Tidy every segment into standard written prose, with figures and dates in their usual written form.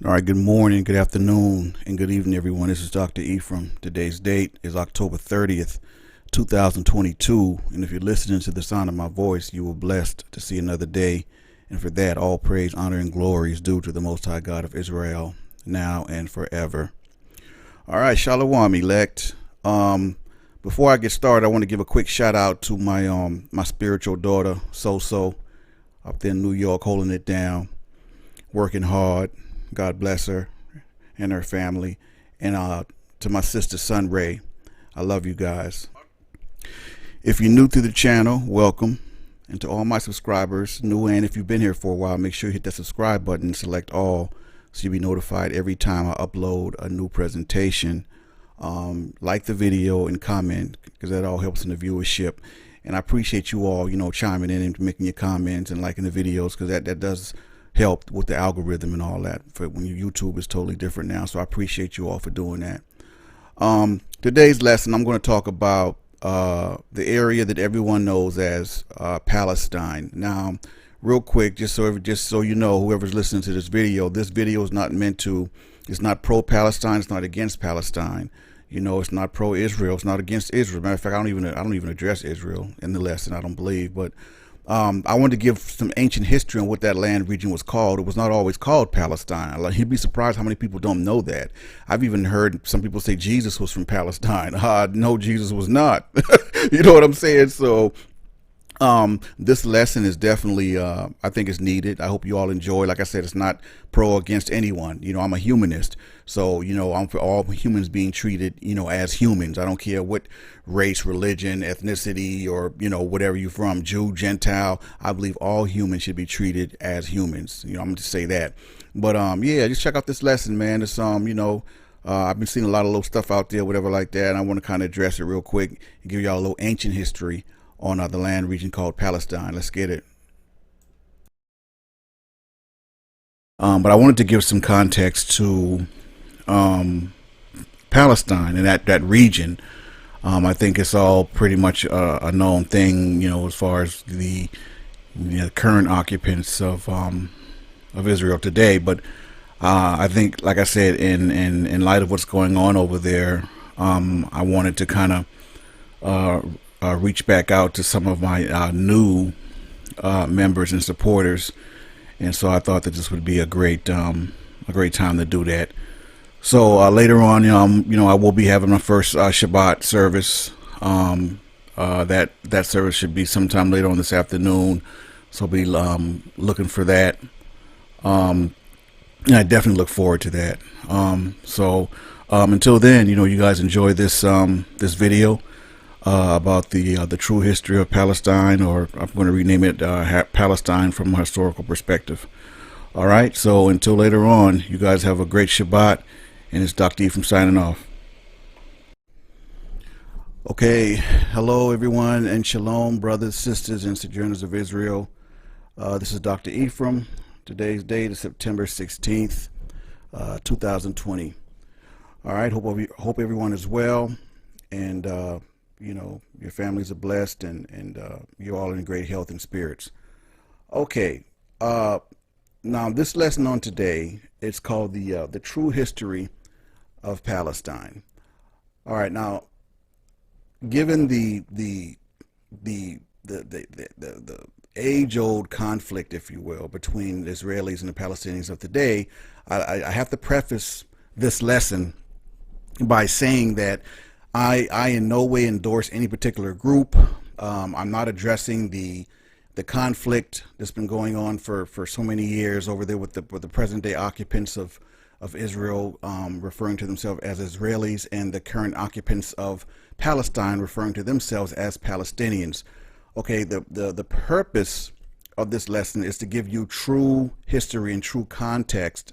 All right, good morning, good afternoon, and good evening, everyone. This is Dr. Ephraim. Today's date is October 30th, 2022. And if you're listening to the sound of my voice, you were blessed to see another day. And for that, all praise, honor, and glory is due to the Most High God of Israel, now and forever. All right, Shalom, elect. Before I get started, I want to give a quick shout out to my spiritual daughter, So, up there in New York, holding it down, working hard. God bless her and her family. And to my sister, Sun Ray, I love you guys. If you're new to the channel, welcome. And to all my subscribers, new and if you've been here for a while, make sure you hit that subscribe button and select all so you'll be notified every time I upload a new presentation. Like the video and comment, because that all helps in the viewership. And I appreciate you all, chiming in and making your comments and liking the videos, because that does help with the algorithm and all that. For when YouTube is totally different now, so I appreciate you all for doing that. Today's lesson, I'm going to talk about the area that everyone knows as Palestine. Now, real quick, just so you know, whoever's listening to this video is not it's not pro-Palestine, it's not against Palestine. It's not pro-Israel, it's not against Israel. Matter of fact, I don't even address Israel in the lesson, I don't believe. But I wanted to give some ancient history on what that land region was called. It was not always called Palestine. You'd be surprised how many people don't know that. I've even heard some people say Jesus was from Palestine. No, Jesus was not. You know what I'm saying? So this lesson is definitely, I think it's needed. I hope you all enjoy. Like I said, it's not pro against anyone. I'm a humanist. So, I'm for all humans being treated, as humans. I don't care what race, religion, ethnicity, or, whatever you're from, Jew, Gentile. I believe all humans should be treated as humans. I'm going to say that. But, yeah, just check out this lesson, man. It's, I've been seeing a lot of little stuff out there, whatever like that. And I want to kind of address it real quick and give y'all a little ancient history on the land region called Palestine. Let's get it. But I wanted to give some context to Palestine and that region. I think it's all pretty much a known thing, as far as the current occupants of Israel today. But I think, like I said, in light of what's going on over there, I wanted to kind of reach back out to some of my new members and supporters, and so I thought that this would be a great time to do that. So later on, I will be having my first Shabbat service. That service should be sometime later on this afternoon, so I'll be looking for that. And I definitely look forward to that. So until then, you guys enjoy this video about the true history of Palestine, or I'm going to rename it Palestine from a historical perspective. All right, so until later on, you guys have a great Shabbat, and it's Dr. Ephraim signing off. Okay, hello everyone, and shalom, brothers, sisters, and sojourners of Israel. This is Dr. Ephraim. Today's date is September 16th, 2020. All right, hope everyone is well, and your families are blessed, and you're all in great health and spirits. Okay, now this lesson on today, it's called the true history of Palestine. All right, now, given the age-old conflict, if you will, between the Israelis and the Palestinians of today, I have to preface this lesson by saying that I in no way endorse any particular group. I'm not addressing the conflict that's been going on for so many years over there with the present day occupants of Israel, referring to themselves as Israelis, and the current occupants of Palestine referring to themselves as Palestinians. Okay, the purpose of this lesson is to give you true history and true context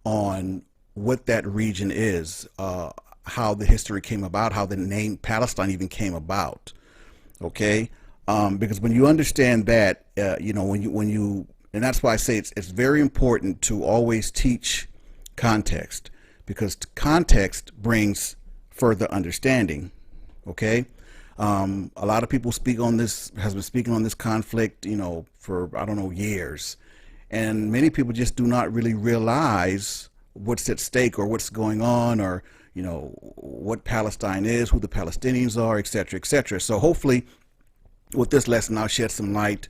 on what that region is, how the history came about, how the name Palestine even came about. Okay, because when you understand that, and that's why I say it's very important to always teach context, because context brings further understanding. Okay, a lot of people has been speaking on this conflict, for I don't know, years, and many people just do not really realize what's at stake or what's going on, or what Palestine is, who the Palestinians are, etc., etc. So hopefully with this lesson I'll shed some light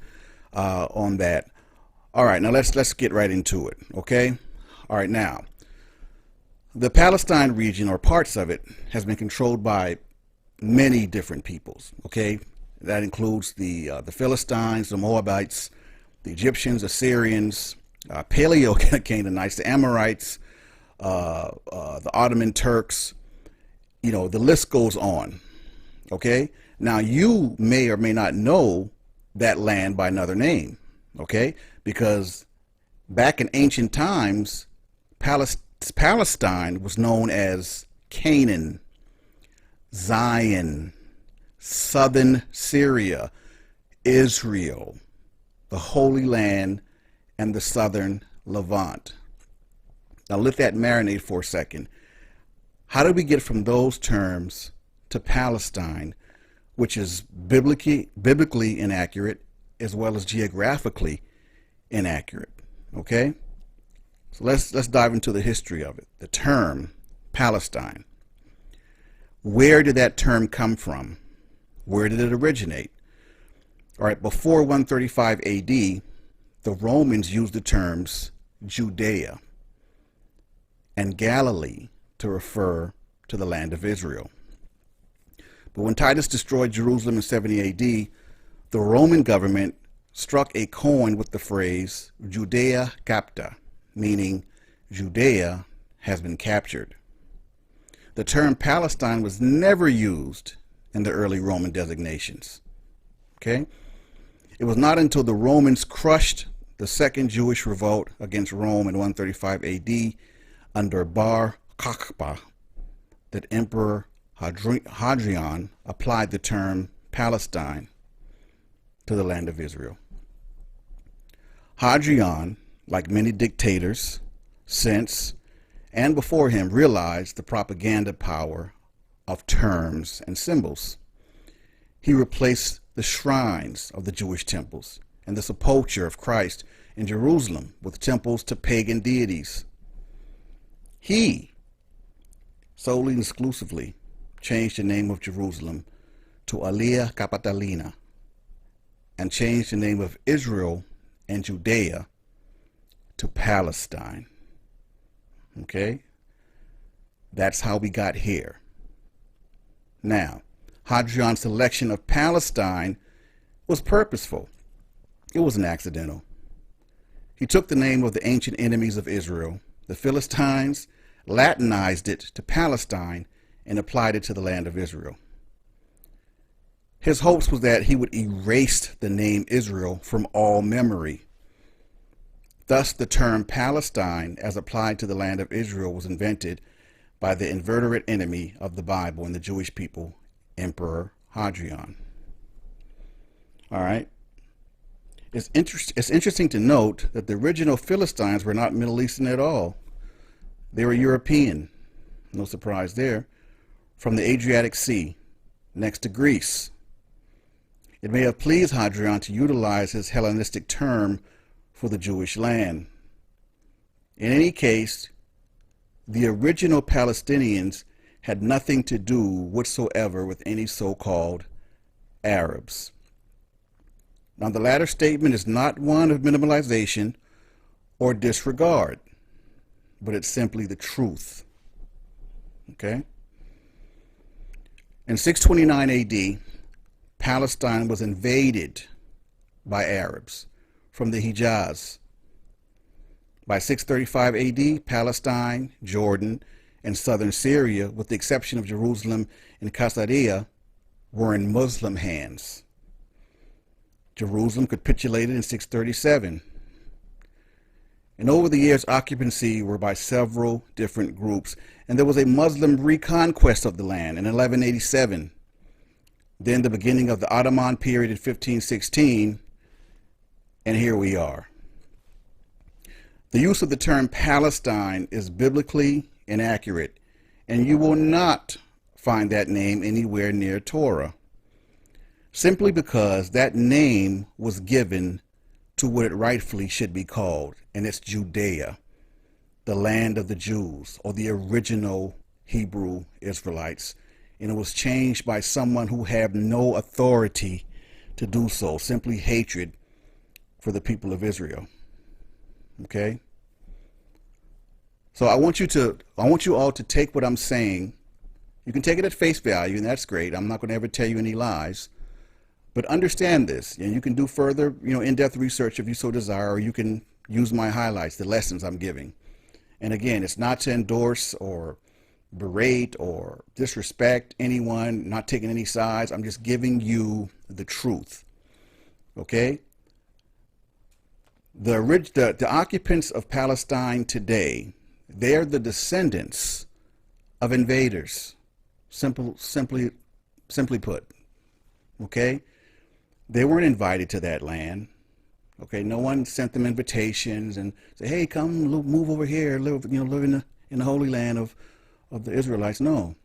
on that. All right, now let's get right into it. Okay. All right, now the Palestine region, or parts of it, has been controlled by many different peoples. Okay, that includes the Philistines, the Moabites, the Egyptians, Assyrians, Paleo-Canaanites, the Amorites, the Ottoman Turks. The list goes on. Okay, now you may or may not know that land by another name. Okay, because back in ancient times, Palestine was known as Canaan, Zion, southern Syria, Israel, the Holy Land, and the southern Levant. Now let that marinate for a second. How did we get from those terms to Palestine, which is biblically inaccurate as well as geographically inaccurate? Okay, so let's dive into the history of it. The term Palestine. Where did that term come from? Where did it originate? All right, before 135 AD, the Romans used the terms Judea and Galilee to refer to the land of Israel. But when Titus destroyed Jerusalem in 70 AD, the Roman government struck a coin with the phrase Judea capta, meaning Judea has been captured. The term Palestine was never used in the early Roman designations. Okay? It was not until the Romans crushed the second Jewish revolt against Rome in 135 AD under Bar Kokhba that Emperor Hadrian applied the term Palestine to the land of Israel. Hadrian, like many dictators since and before him, realized the propaganda power of terms and symbols. He replaced the shrines of the Jewish temples and the sepulchre of Christ in Jerusalem with temples to pagan deities. He solely and exclusively changed the name of Jerusalem to Alia Capitolina and changed the name of Israel and Judea to Palestine. Okay? That's how we got here. Now, Hadrian's selection of Palestine was purposeful. It wasn't accidental. He took the name of the ancient enemies of Israel, the Philistines, Latinized it to Palestine, and applied it to the land of Israel. His hopes was that he would erase the name Israel from all memory. Thus, the term Palestine, as applied to the land of Israel, was invented by the inveterate enemy of the Bible and the Jewish people, Emperor Hadrian. All right. It's interesting to note that the original Philistines were not Middle Eastern at all. They were European, no surprise there, from the Adriatic Sea, next to Greece. It may have pleased Hadrian to utilize his Hellenistic term for the Jewish land. In any case, the original Palestinians had nothing to do whatsoever with any so-called Arabs. Now, the latter statement is not one of minimalization or disregard, but it's simply the truth. Okay? In 629 AD, Palestine was invaded by Arabs from the Hijaz. By 635 AD, Palestine, Jordan, and southern Syria, with the exception of Jerusalem and Caesarea, were in Muslim hands. Jerusalem capitulated in 637. And over the years, occupancy were by several different groups. And there was a Muslim reconquest of the land in 1187. Then the beginning of the Ottoman period in 1516. And here we are. The use of the term Palestine is biblically inaccurate, and you will not find that name anywhere near Torah, simply because that name was given to what it rightfully should be called, and it's Judea, the land of the Jews, or the original Hebrew Israelites, and it was changed by someone who had no authority to do so, simply hatred for the people of Israel. Okay? So I want you all to take what I'm saying. You can take it at face value, and that's great. I'm not going to ever tell you any lies. But understand this, and you can do further, in-depth research if you so desire, or you can use my highlights, the lessons I'm giving. And again, it's not to endorse or berate or disrespect anyone, not taking any sides. I'm just giving you the truth. Okay? The occupants of Palestine today, they're the descendants of invaders. Simply put. Okay? They weren't invited to that land. Okay? No one sent them invitations and said, "Hey, come move over here, live in the Holy Land of the Israelites." No.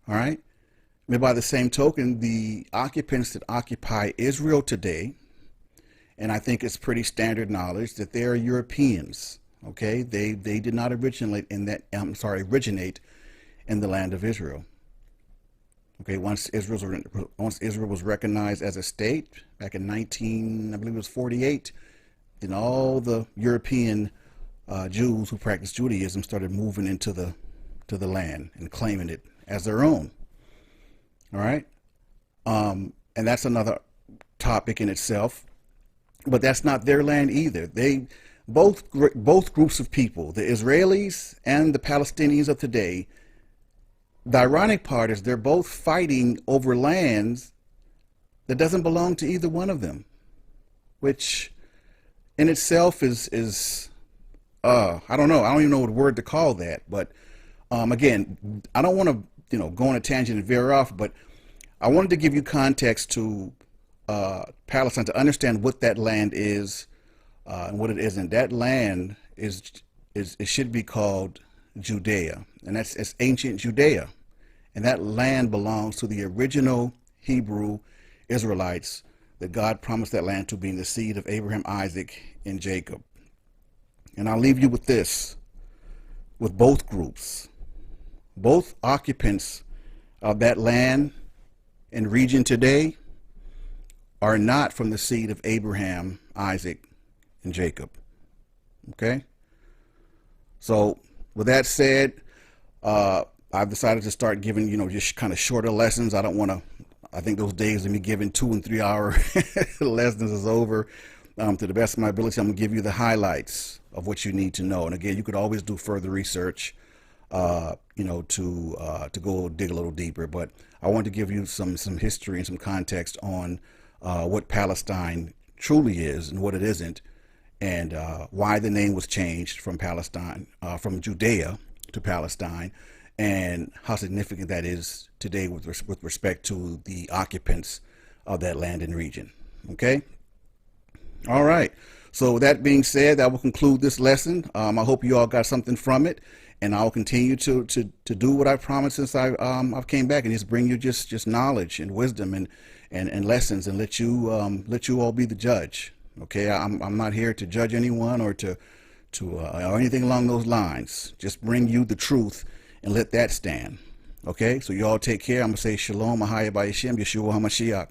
All right? But by the same token, the occupants that occupy Israel today, and I think it's pretty standard knowledge that they are Europeans. Okay, they did not originate in the land of Israel. Okay, once Israel was recognized as a state back in I believe it was 48, then all the European Jews who practiced Judaism started moving into the land and claiming it as their own. All right, and that's another topic in itself. But that's not their land either. Both groups of people, the Israelis and the Palestinians of today, the ironic part is they're both fighting over lands that doesn't belong to either one of them, which in itself is I don't know. I don't even know what word to call that. But again, I don't want to go on a tangent and veer off, but I wanted to give you context to Palestine to understand what that land is and what it isn't. That land it should be called Judea, and it's ancient Judea, and that land belongs to the original Hebrew Israelites that God promised that land to, being the seed of Abraham, Isaac, and Jacob. And I'll leave you with this, with both groups, both occupants of that land and region today are not from the seed of Abraham, Isaac, and Jacob. Okay? So with that said, I've decided to start giving, just kind of shorter lessons. I think those days of me giving 2 and 3 hour lessons is over. To the best of my ability, I'm going to give you the highlights of what you need to know. And again, you could always do further research, to go dig a little deeper. But I want to give you some history and some context on what Palestine truly is and what it isn't, and why the name was changed from from Judea to Palestine, and how significant that is today with respect to the occupants of that land and region. Okay? All right. So with that being said, that will conclude this lesson. I hope you all got something from it, and I'll continue to do what I promised since I've came back, and just bring you just knowledge and wisdom and lessons, and let you all be the judge. Okay, I'm not here to judge anyone or or anything along those lines. Just bring you the truth and let that stand. Okay, so you all take care. I'm gonna say Shalom, Ahaya B'Yashem, Yeshua HaMashiach.